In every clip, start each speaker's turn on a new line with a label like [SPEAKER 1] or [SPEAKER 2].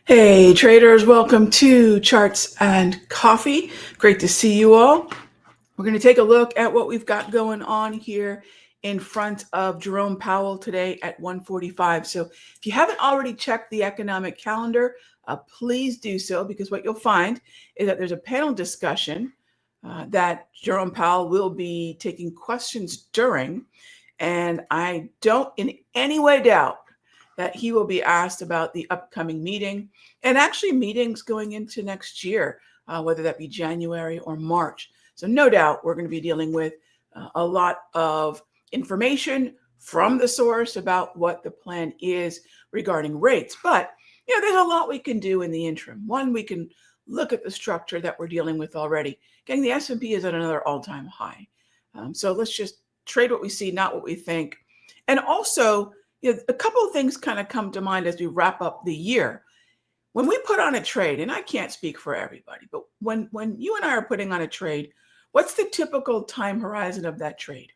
[SPEAKER 1] Hey traders, welcome to Charts and Coffee. Great to see you all. We're going to take a look at what we've got going on here in front of Jerome Powell today at 1:45. So if you haven't already checked the economic calendar, please do so, because what you'll find is that there's a panel discussion that Jerome Powell will be taking questions during. And I don't in any way doubt that he will be asked about the upcoming meeting and actually meetings going into next year, whether that be January or March. So no doubt we're going to be dealing with a lot of information from the source about what the plan is regarding rates. But there's a lot we can do in the interim. One, we can look at the structure that we're dealing with already. Again, the S&P is at another all-time high. So let's just trade what we see, not what we think. And also, a couple of things kind of come to mind as we wrap up the year. When we put on a trade, and I can't speak for everybody, but when you and I are putting on a trade, what's the typical time horizon of that trade?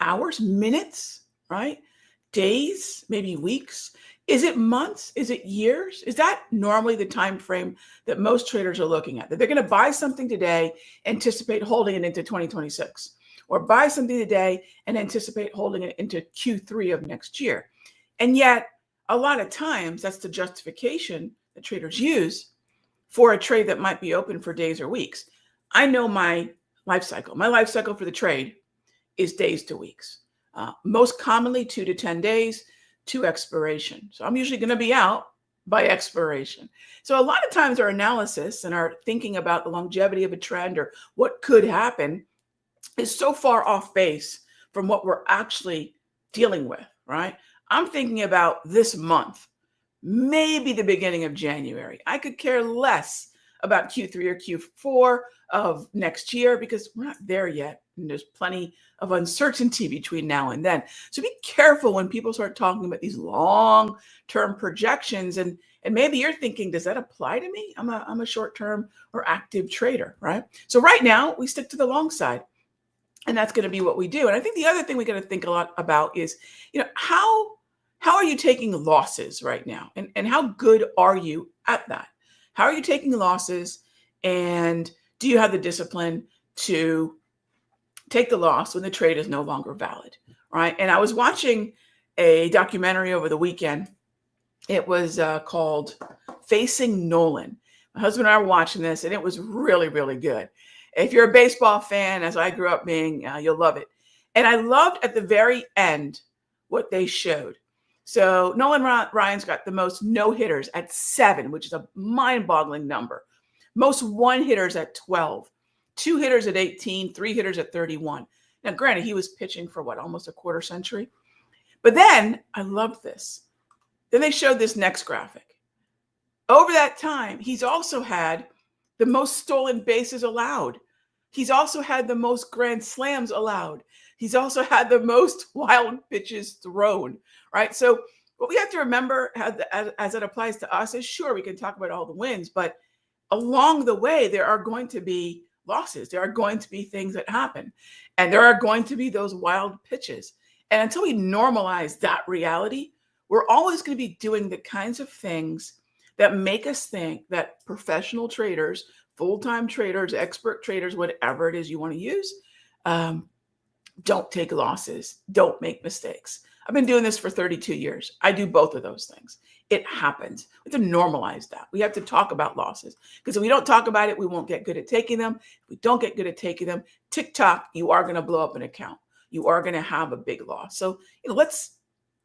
[SPEAKER 1] Hours, minutes, right? Days, maybe weeks? Is it months? Is it years? Is that normally the time frame that most traders are looking at? That they're going to buy something today, anticipate holding it into 2026, or buy something today and anticipate holding it into Q3 of next year. And yet, a lot of times, that's the justification that traders use for a trade that might be open for days or weeks. I know my life cycle. My life cycle for the trade is days to weeks. Most commonly 2 to 10 days to expiration. So I'm usually going to be out by expiration. So a lot of times our analysis and our thinking about the longevity of a trend or what could happen is so far off base from what we're actually dealing with, right? I'm thinking about this month, maybe the beginning of January. I could care less about Q3 or Q4 of next year because we're not there yet. And there's plenty of uncertainty between now and then. So be careful when people start talking about these long-term projections. And maybe you're thinking, does that apply to me? I'm a short-term or active trader, right? So right now we stick to the long side. And that's going to be what we do. And I think the other thing we got to think a lot about is, how are you taking losses right now? And how good are you at that? How are you taking losses? And do you have the discipline to take the loss when the trade is no longer valid, right? And I was watching a documentary over the weekend. It was called Facing Nolan. My husband and I were watching this, and it was really, really good. If you're a baseball fan, as I grew up being, you'll love it. And I loved at the very end what they showed. So Nolan Ryan's got the most no-hitters at 7, which is a mind-boggling number. Most one-hitters at 12, 2 hitters at 18, 3 hitters at 31. Now, granted, he was pitching for almost a quarter century. But then, I loved this. Then they showed this next graphic. Over that time, he's also had the most stolen bases allowed. He's also had the most grand slams allowed. He's also had the most wild pitches thrown, right? So what we have to remember as it applies to us is, sure, we can talk about all the wins, but along the way, there are going to be losses. There are going to be things that happen, and there are going to be those wild pitches. And until we normalize that reality, we're always going to be doing the kinds of things that make us think that professional traders, full-time traders, expert traders, whatever it is you want to use, don't take losses, don't make mistakes. I've been doing this for 32 years. I do both of those things. It happens. We have to normalize that. We have to talk about losses, because if we don't talk about it, we won't get good at taking them. If we don't get good at taking them, tick-tock, you are going to blow up an account. You are going to have a big loss. So let's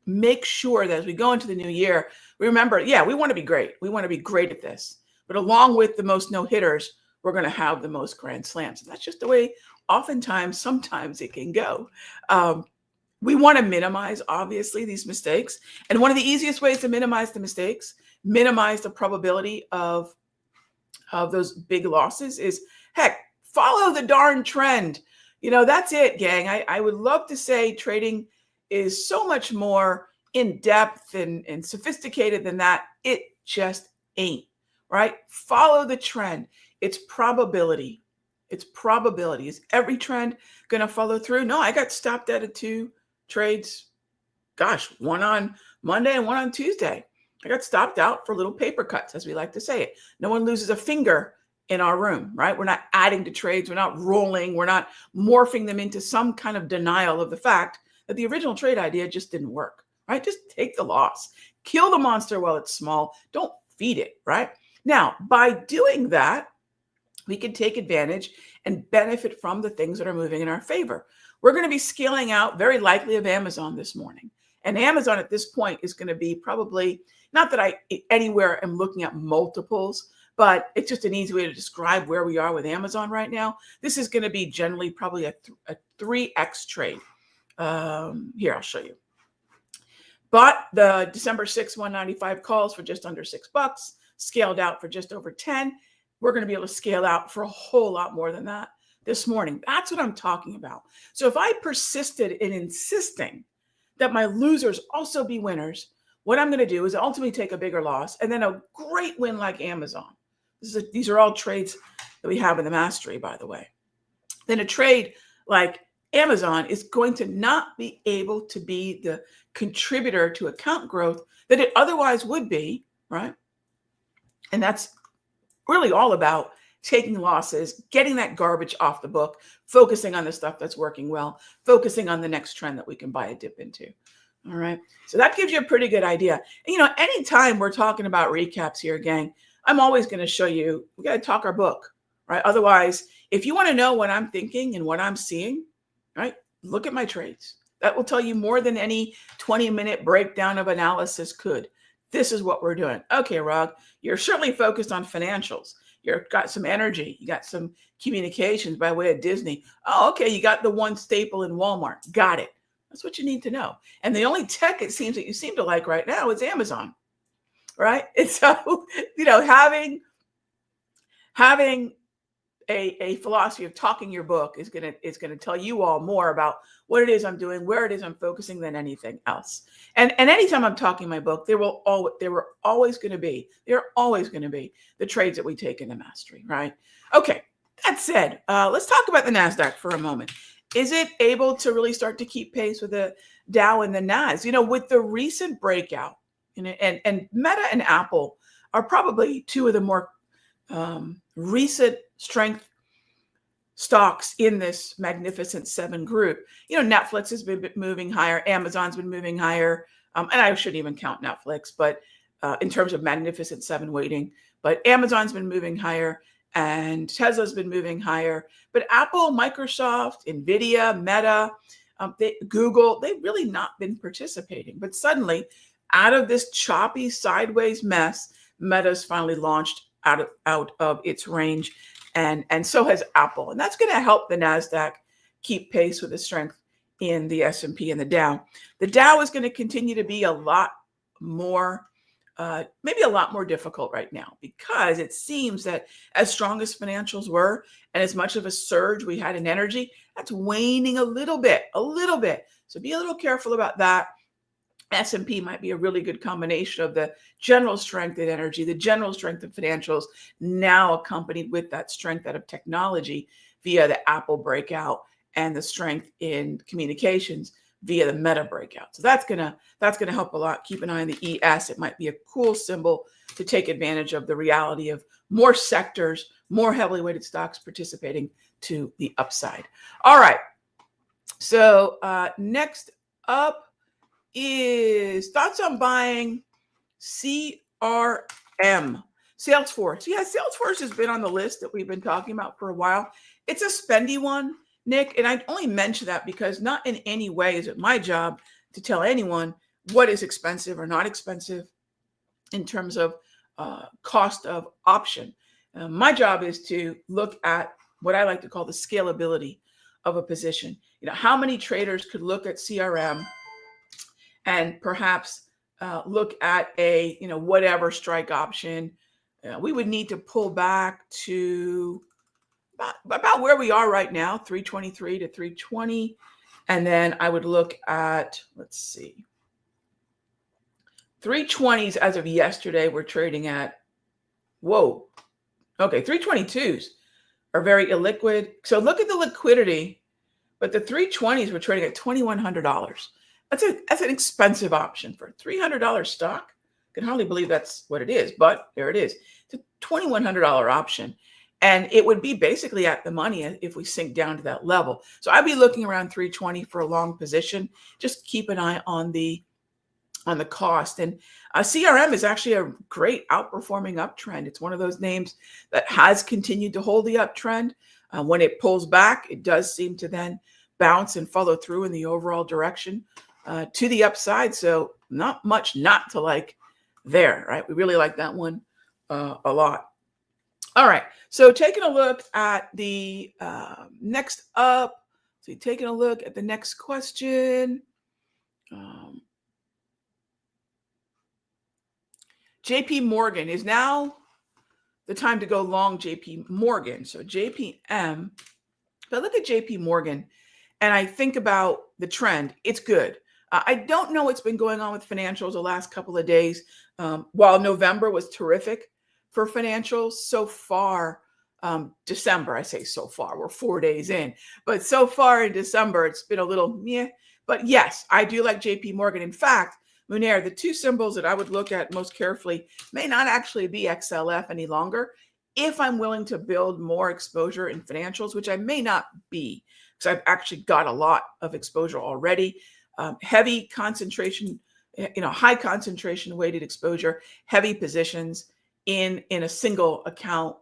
[SPEAKER 1] make sure that as we go into the new year, we remember, we want to be great. We want to be great at this. But along with the most no-hitters, we're going to have the most grand slams. And that's just the way sometimes it can go. We want to minimize, obviously, these mistakes. And one of the easiest ways to minimize the mistakes, minimize the probability of those big losses is, heck, follow the darn trend. That's it, gang. I would love to say trading is so much more in-depth and sophisticated than that. It just ain't, right? Follow the trend. It's probability. It's probability. Is every trend going to follow through? No, I got stopped out of 2 trades. Gosh, one on Monday and one on Tuesday. I got stopped out for little paper cuts, as we like to say it. No one loses a finger in our room, right? We're not adding to trades. We're not rolling. We're not morphing them into some kind of denial of the fact that the original trade idea just didn't work, right? Just take the loss. Kill the monster while it's small. Don't feed it, right? Now, by doing that, we can take advantage and benefit from the things that are moving in our favor. We're going to be scaling out very likely of Amazon this morning. And Amazon at this point is going to be probably, not that I anywhere am looking at multiples, but it's just an easy way to describe where we are with Amazon right now. This is going to be generally probably a 3x trade. Here, I'll show you. Bought the December 6, 195 calls for just under $6, scaled out for just over 10. We're going to be able to scale out for a whole lot more than that this morning. That's what I'm talking about. So if I persisted in insisting that my losers also be winners, what I'm going to do is ultimately take a bigger loss and then a great win like Amazon. These are all trades that we have in the mastery, by the way. Then a trade like Amazon is going to not be able to be the contributor to account growth that it otherwise would be, right? And that's really all about taking losses, getting that garbage off the book, focusing on the stuff that's working well, focusing on the next trend that we can buy a dip into. All right. So that gives you a pretty good idea. And, anytime we're talking about recaps here, gang, I'm always going to show you, we got to talk our book, right? Otherwise, if you want to know what I'm thinking and what I'm seeing, right, look at my trades. That will tell you more than any 20-minute breakdown of analysis could. This is what we're doing. Okay, Rog, you're certainly focused on financials. You've got some energy. You got some communications by way of Disney. Oh, okay, you got the one staple in Walmart. Got it. That's what you need to know. And the only tech it seems that you seem to like right now is Amazon, right? And so, having a philosophy of talking your book is gonna tell you all more about what it is I'm doing, where it is I'm focusing than anything else. And anytime I'm talking my book, there are always going to be the trades that we take into mastery, right? Okay, that said, let's talk about the NASDAQ for a moment. Is it able to really start to keep pace with the Dow and the Nas? With the recent breakout, and Meta and Apple are probably two of the more recent strength stocks in this Magnificent Seven group. Netflix has been moving higher. Amazon's been moving higher. And I shouldn't even count Netflix, but in terms of Magnificent Seven weighting, but Amazon's been moving higher and Tesla's been moving higher. But Apple, Microsoft, Nvidia, Meta, Google, they've really not been participating. But suddenly, out of this choppy sideways mess, Meta's finally launched out of its range. And so has Apple. And that's going to help the NASDAQ keep pace with the strength in the S&P and the Dow. The Dow is going to continue to be a lot more, maybe a lot more difficult right now, because it seems that as strong as financials were and as much of a surge we had in energy, that's waning a little bit. So be a little careful about that. S&P might be a really good combination of the general strength in energy, the general strength of financials, now accompanied with that strength out of technology via the Apple breakout and the strength in communications via the Meta breakout. So that's gonna help a lot. Keep an eye on the ES. It might be a cool symbol to take advantage of the reality of more sectors, more heavily weighted stocks participating to the upside. All right. So next up is thoughts on buying CRM, Salesforce. Yeah, Salesforce has been on the list that we've been talking about for a while. It's a spendy one, Nick, and I only mention that because not in any way is it my job to tell anyone what is expensive or not expensive in terms of cost of option. My job is to look at what I like to call the scalability of a position. How many traders could look at CRM and perhaps look at a whatever strike option. We would need to pull back to about where we are right now, 323 to 320. And then I would look at, let's see, 320s as of yesterday, we're trading at, whoa. Okay, 322s are very illiquid. So look at the liquidity, but the 320s we're trading at $2,100. That's an expensive option for a $300 stock. can hardly believe that's what it is, but there it is. It's a $2,100 option. And it would be basically at the money if we sink down to that level. So I'd be looking around 320 for a long position. Just keep an eye on the cost. And CRM is actually a great outperforming uptrend. It's one of those names that has continued to hold the uptrend. When it pulls back, it does seem to then bounce and follow through in the overall direction to the upside. So not much not to like there, right? We really like that one a lot. All right. So taking a look at the next up. So taking a look at the next question. JP Morgan is now the time to go long JP Morgan. So JPM, if I look at JP Morgan and I think about the trend, it's good. I don't know what's been going on with financials the last couple of days. While November was terrific for financials, so far, December, I say so far, we're 4 days in, but so far in December, it's been a little meh. But yes, I do like JP Morgan. In fact, Munir, the two symbols that I would look at most carefully may not actually be XLF any longer if I'm willing to build more exposure in financials, which I may not be because I've actually got a lot of exposure already. Heavy concentration, high concentration weighted exposure, heavy positions in a single account,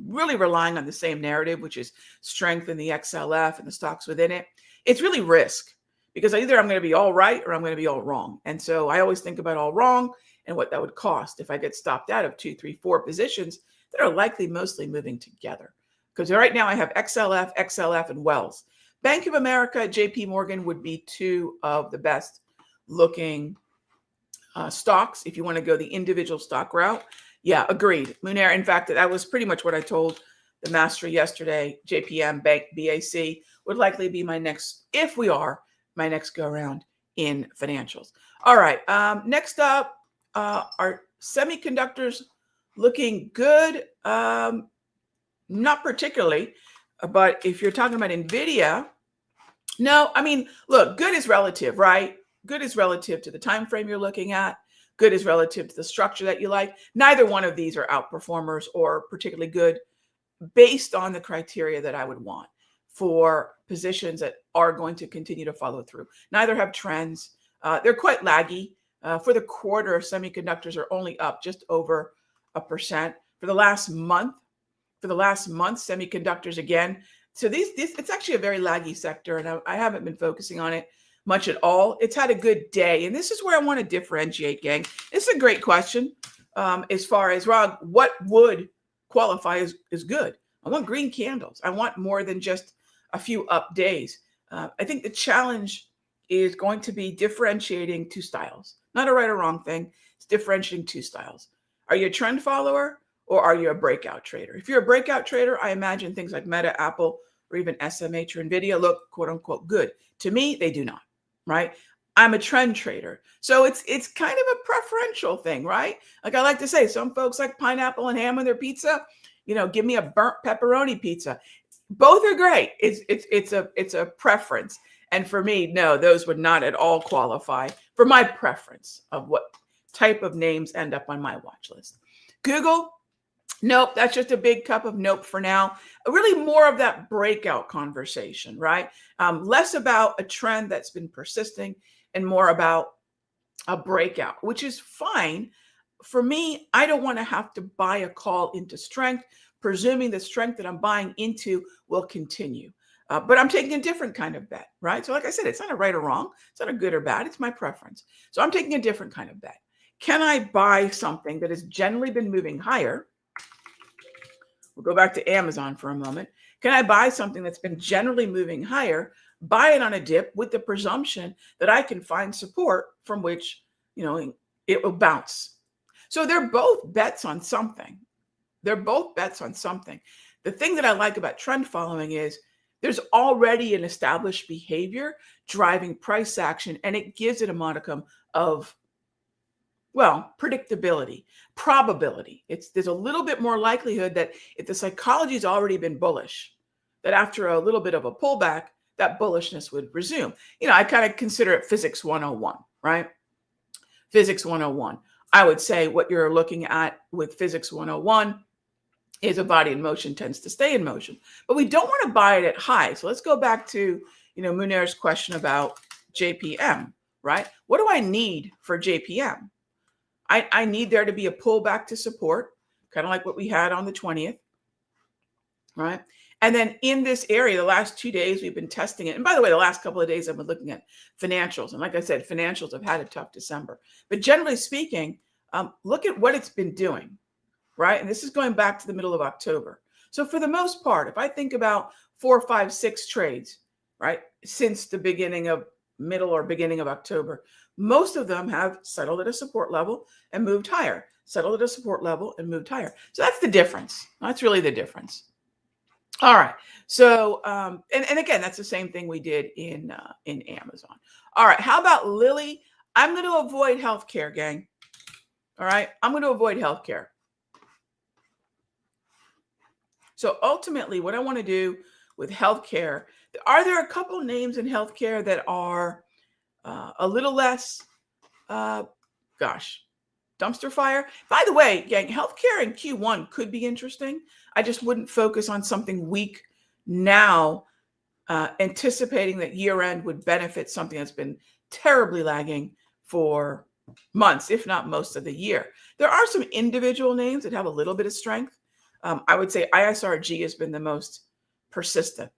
[SPEAKER 1] really relying on the same narrative, which is strength in the XLF and the stocks within it. It's really risk because either I'm going to be all right or I'm going to be all wrong. And so I always think about all wrong and what that would cost if I get stopped out of 2, 3, 4 positions that are likely mostly moving together. Because right now I have XLF, and Wells. Bank of America, JP Morgan would be two of the best looking stocks if you want to go the individual stock route. Yeah, agreed. Munir, in fact, that was pretty much what I told the master yesterday. JPM, Bank, BAC would likely be my next, if we are, my next go around in financials. All right. Next up, are semiconductors looking good? Not particularly, but if you're talking about NVIDIA, no, I mean, look, good is relative, right? Good is relative to the time frame you're looking at. Good is relative to the structure that you like. Neither one of these are outperformers or particularly good based on the criteria that I would want for positions that are going to continue to follow through. Neither have trends. They're quite laggy. For the quarter, semiconductors are only up just over 1%. For the last month, semiconductors again. So these it's actually a very laggy sector, and I haven't been focusing on it much at all. It's had a good day, and this is where I want to differentiate, gang. It's a great question as far as, Rog, what would qualify as good? I want green candles. I want more than just a few up days. I think the challenge is going to be differentiating two styles. Not a right or wrong thing. It's differentiating two styles. Are you a trend follower or are you a breakout trader? If you're a breakout trader, I imagine things like Meta, Apple, or even SMH or NVIDIA look quote unquote good. To me, they do not, right? I'm a trend trader. So it's kind of a preferential thing, right? Like I like to say, some folks like pineapple and ham on their pizza. Give me a burnt pepperoni pizza. Both are great. It's a preference. And for me, no, those would not at all qualify for my preference of what type of names end up on my watch list. Google, nope, that's just a big cup of nope for now. Really more of that breakout conversation, right? Less about a trend that's been persisting and more about a breakout, which is fine. For me, I don't want to have to buy a call into strength, presuming the strength that I'm buying into will continue. But I'm taking a different kind of bet, right? So like I said, it's not a right or wrong. It's not a good or bad. It's my preference. So I'm taking a different kind of bet. Can I buy something that has generally been moving higher? We'll go back to Amazon for a moment. Can I buy something that's been generally moving higher, buy it on a dip with the presumption that I can find support from which, it will bounce? So they're both bets on something. The thing that I like about trend following is there's already an established behavior driving price action, and it gives it a modicum of, predictability, probability. There's a little bit more likelihood that if the psychology has already been bullish, that after a little bit of a pullback, that bullishness would resume. I kind of consider it physics 101, right? Physics 101. I would say what you're looking at with Physics 101 is a body in motion tends to stay in motion. But we don't want to buy it at high. So let's go back to, Munir's question about JPM, right? What do I need for JPM? I need there to be a pullback to support, kind of like what we had on the 20th, right? And then in this area, the last 2 days, we've been testing it. And by the way, the last couple of days, I've been looking at financials. And like I said, financials have had a tough December. But generally speaking, look at what it's been doing, right? And this is going back to the middle of October. So for the most part, if I think about 4, 5, 6 trades, right, since the beginning of October, most of them have settled at a support level and moved higher, settled at a support level and moved higher. So that's the difference. That's really the difference. All right. So, and again, that's the same thing we did in Amazon. All right. How about Lilly? I'm going to avoid healthcare, gang. All right. I'm going to avoid healthcare. So ultimately, what I want to do with healthcare, are there a couple names in healthcare that are a little less, dumpster fire? By the way, gang, healthcare in Q1 could be interesting. I just wouldn't focus on something weak now, anticipating that year end would benefit something that's been terribly lagging for months, if not most of the year. There are some individual names that have a little bit of strength. I would say ISRG has been the most persistent.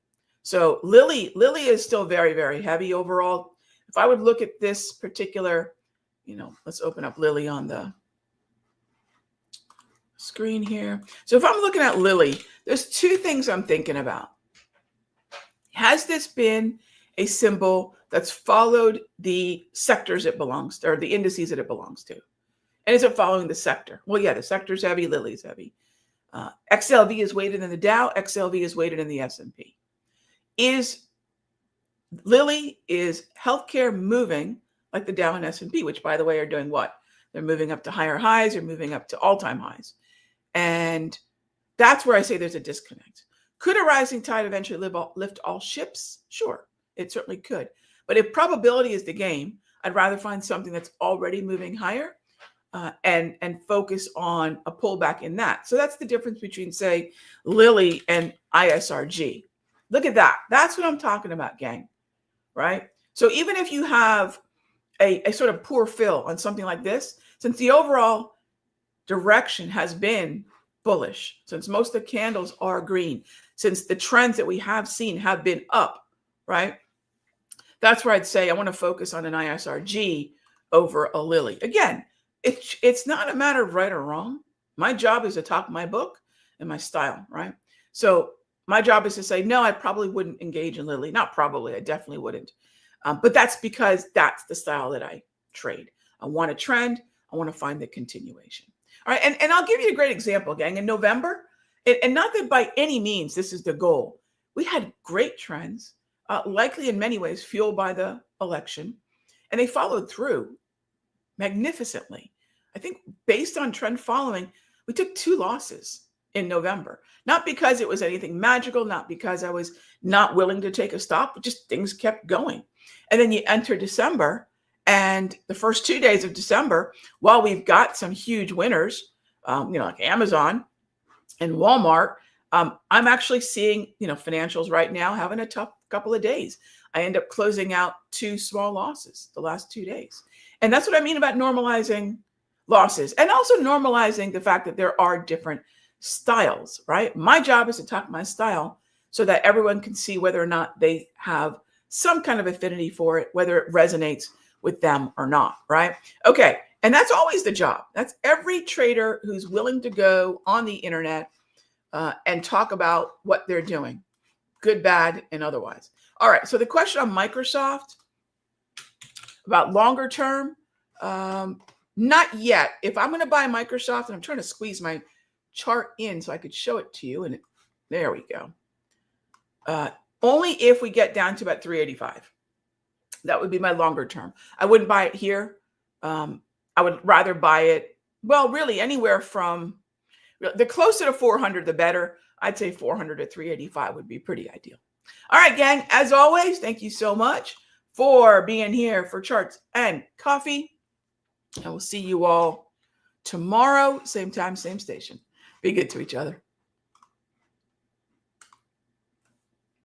[SPEAKER 1] So Lilly is still very, very heavy overall. If I would look at this particular, let's open up Lilly on the screen here. So if I'm looking at Lilly, there's 2 things I'm thinking about. Has this been a symbol that's followed the sectors it belongs to, or the indices that it belongs to? And is it following the sector? Well, yeah, the sector's heavy, Lilly's heavy. XLV is weighted in the Dow, XLV is weighted in the S&P. Is healthcare moving like the Dow and S&P, which by the way are doing what? They're moving up to higher highs, they're moving up to all-time highs. And that's where I say there's a disconnect. Could a rising tide eventually lift all ships? Sure, it certainly could. But if probability is the game, I'd rather find something that's already moving higher and focus on a pullback in that. So that's the difference between, say, Lilly and ISRG. Look at that. That's what I'm talking about, gang, right? So even if you have a sort of poor fill on something like this, since the overall direction has been bullish, since most of the candles are green, since the trends that we have seen have been up, right? That's where I'd say I want to focus on an ISRG over a Lilly. Again, it's not a matter of right or wrong. My job is to talk my book and my style, right? So my job is to say, no, I probably wouldn't engage in Lilly. Not probably, I definitely wouldn't. But that's because that's the style that I trade. I want a trend. I want to find the continuation. All right. And I'll give you a great example, gang. In November, and not that by any means this is the goal, we had great trends, likely in many ways fueled by the election, and they followed through magnificently. I think based on trend following, we took 2 losses in November, not because it was anything magical, not because I was not willing to take a stop, but just things kept going. And then you enter December, and the first 2 days of December, while we've got some huge winners, like Amazon and Walmart, I'm actually seeing, financials right now having a tough couple of days. I end up closing out 2 small losses the last 2 days. And that's what I mean about normalizing losses and also normalizing the fact that there are different styles, right? My job is to talk my style so that everyone can see whether or not they have some kind of affinity for it, whether it resonates with them or not, right? Okay. And that's always the job. That's every trader who's willing to go on the internet and talk about what they're doing, good, bad, and otherwise. All right. So the question on Microsoft about longer term, not yet. If I'm going to buy Microsoft, and I'm trying to squeeze my chart in so I could show it to you, and there we go. Only if we get down to about 385. That would be my longer term. I wouldn't buy it here. I would rather buy it, well, really anywhere from, the closer to 400, the better. I'd say 400 to 385 would be pretty ideal. All right, gang, as always, thank you so much for being here for Charts and Coffee. I will see you all tomorrow, same time, same station. Be good to each other.